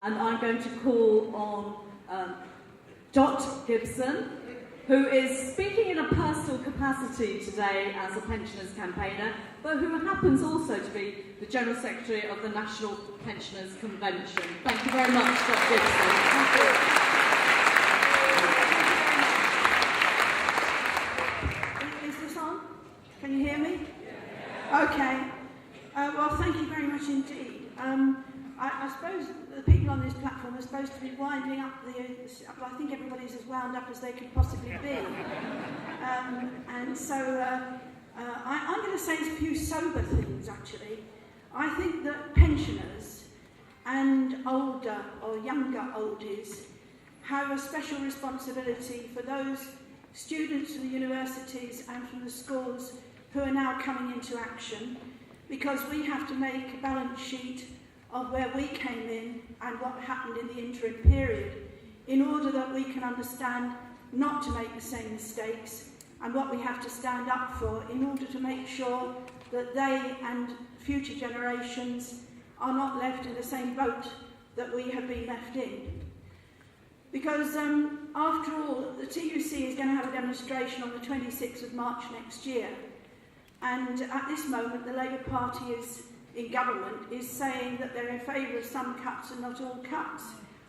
And I'm going to call on Dot Gibson, who is speaking in a personal capacity today as a pensioners campaigner, but who happens also to be the General Secretary of the National Pensioners Convention. Thank you very much, Dot Gibson. Thank you. Is this on? Can you hear me? Okay. Well, thank you very much indeed. I suppose the people on this platform are supposed to be winding up I think everybody's as wound up as they could possibly be. And so I'm going to say a few sober things, actually. I think that pensioners and older or younger oldies have a special responsibility for those students from the universities and from the schools who are now coming into action, because we have to make a balance sheet of where we came in and what happened in the interim period, in order that we can understand not to make the same mistakes and what we have to stand up for in order to make sure that they and future generations are not left in the same boat that we have been left in. Because after all, the TUC is going to have a demonstration on the 26th of March next year, and at this moment the Labour Party in government is saying that they're in favour of some cuts and not all cuts.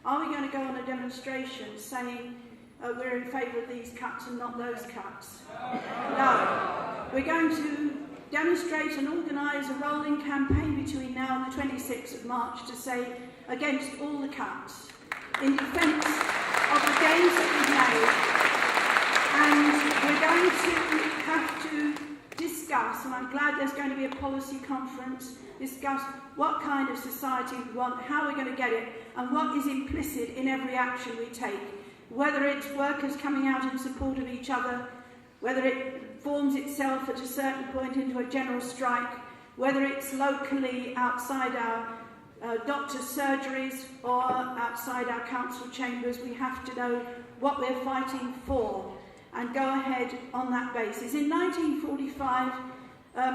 Are we going to go on a demonstration saying we're in favour of these cuts and not those cuts? No. We're going to demonstrate and organise a rolling campaign between now and the 26th of March to say against all the cuts, in defence of the gains that we've made. And we're going to have to discuss, and I'm glad there's going to be a policy conference, discuss what kind of society we want, how we're going to get it, and what is implicit in every action we take. Whether it's workers coming out in support of each other, whether it forms itself at a certain point into a general strike, whether it's locally outside our doctors' surgeries or outside our council chambers, we have to know what we're fighting for and go ahead on that basis. In 1945,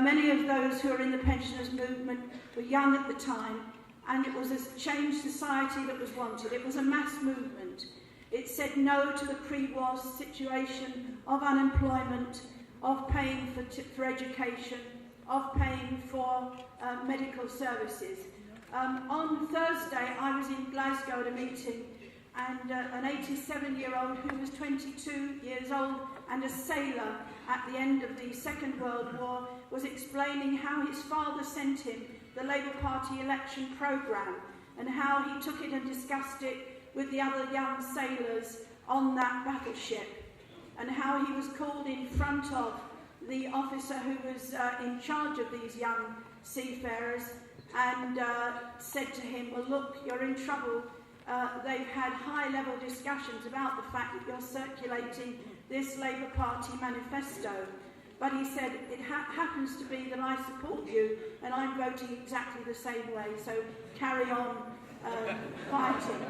many of those who are in the pensioners' movement were young at the time, and it was a changed society that was wanted. It was a mass movement. It said no to the pre-war situation of unemployment, of paying for education, of paying for medical services. On Thursday, I was in Glasgow at a meeting, and an 87-year-old who was 22 years old and a sailor at the end of the Second World War was explaining how his father sent him the Labour Party election programme and how he took it and discussed it with the other young sailors on that battleship, and how he was called in front of the officer who was in charge of these young seafarers and said to him, well, look, you're in trouble. They've had high-level discussions about the fact that you're circulating this Labour Party manifesto. But he said, it happens to be that I support you and I'm voting exactly the same way, so carry on fighting.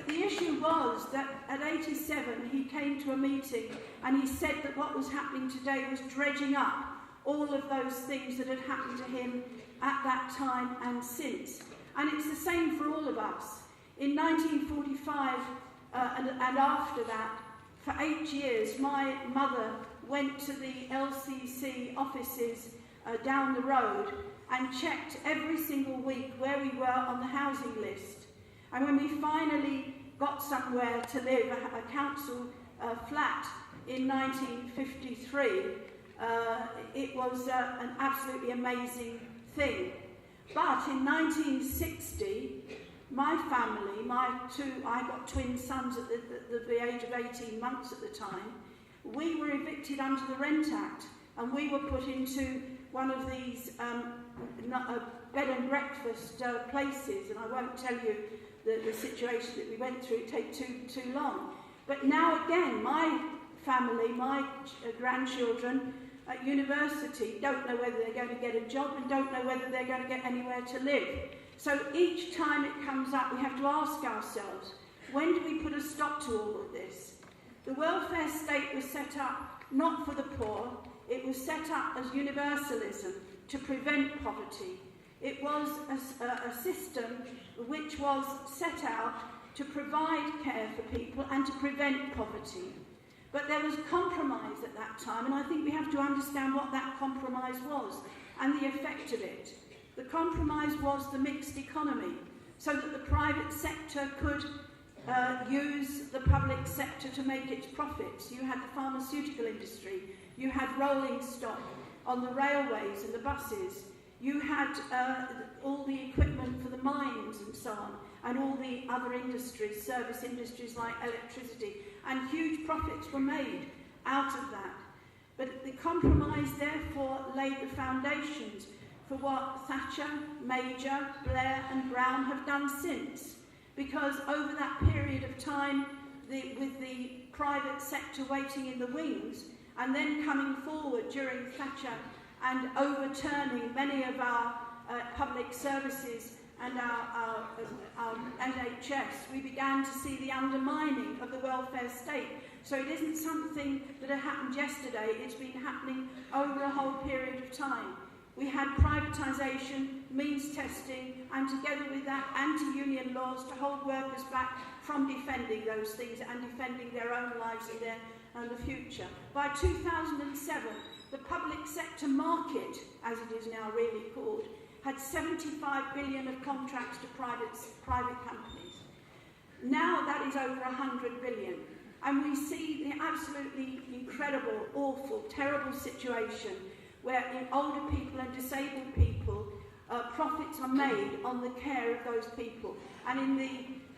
The issue was that at 87 he came to a meeting and he said that what was happening today was dredging up all of those things that had happened to him at that time and since. And it's the same for all of us. In 1945 and after that, for 8 years, my mother went to the LCC offices down the road and checked every single week where we were on the housing list. And when we finally got somewhere to live, a council flat in 1953, it was an absolutely amazing thing. But in 1960, my family, I got twin sons at the age of 18 months at the time, we were evicted under the Rent Act, and we were put into one of these bed and breakfast places, and I won't tell you the situation that we went through, it'd take too long. But now again, my family, my grandchildren at university don't know whether they're going to get a job and don't know whether they're going to get anywhere to live. So each time it comes up, we have to ask ourselves, when do we put a stop to all of this? The welfare state was set up not for the poor, it was set up as universalism to prevent poverty. It was a system which was set out to provide care for people and to prevent poverty. But there was compromise at that time, and I think we have to understand what that compromise was and the effect of it. The compromise was the mixed economy, so that the private sector could use the public sector to make its profits. You had the pharmaceutical industry, you had rolling stock on the railways and the buses, you had all the equipment for the mines and so on, and all the other industries, service industries like electricity, and huge profits were made out of that. But the compromise therefore laid the foundations for what Thatcher, Major, Blair and Brown have done since. Because over that period of time, with the private sector waiting in the wings, and then coming forward during Thatcher and overturning many of our public services and our NHS, we began to see the undermining of the welfare state. So it isn't something that had happened yesterday, it's been happening over a whole period of time. We had privatisation, means testing, and together with that, anti-union laws to hold workers back from defending those things and defending their own lives and the future. By 2007, the public sector market, as it is now really called, had 75 billion of contracts to private companies. Now that is over 100 billion. And we see the absolutely incredible, awful, terrible situation where older people and disabled people, profits are made on the care of those people. And in the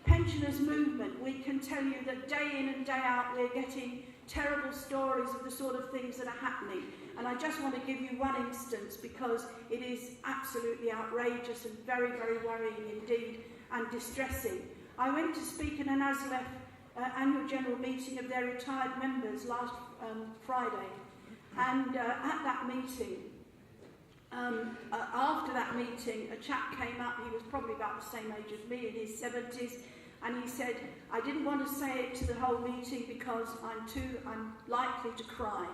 pensioners movement, we can tell you that day in and day out we're getting terrible stories of the sort of things that are happening. And I just want to give you one instance because it is absolutely outrageous and very, very worrying indeed and distressing. I went to speak at an ASLEF annual general meeting of their retired members last Friday. And at that meeting, after that meeting, a chap came up, he was probably about the same age as me, in his 70s, and he said, I didn't want to say it to the whole meeting because I'm likely to cry.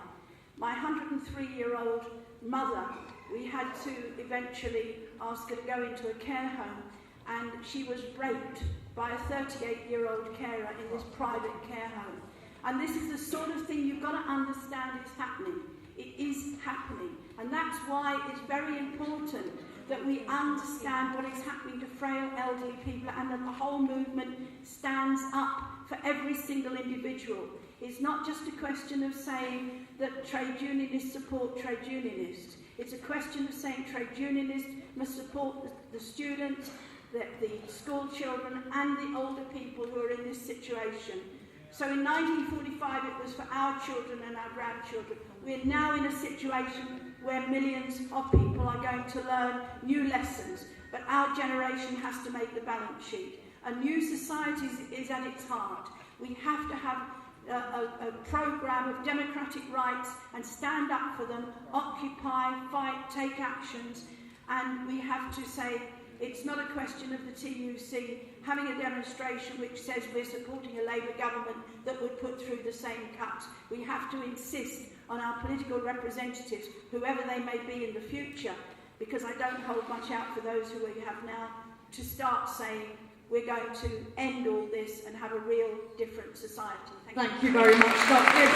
My 103-year-old mother, we had to eventually ask her to go into a care home, and she was raped by a 38-year-old carer in this private care home. And this is the sort of thing you've got to understand is happening. It is happening. And that's why it's very important that we understand what is happening to frail elderly people and that the whole movement stands up for every single individual. It's not just a question of saying that trade unionists support trade unionists. It's a question of saying trade unionists must support the students, the school children and the older people who are in this situation. So in 1945 it was for our children and our grandchildren. We're now in a situation where millions of people are going to learn new lessons, but our generation has to make the balance sheet. A new society is at its heart. We have to have a programme of democratic rights and stand up for them, occupy, fight, take actions, and we have to say it's not a question of the TUC having a demonstration which says we're supporting a Labour government that would put through the same cuts. We have to insist on our political representatives, whoever they may be in the future, because I don't hold much out for those who we have now, to start saying we're going to end all this and have a real different society. Thank you very much, Dr. Gibson.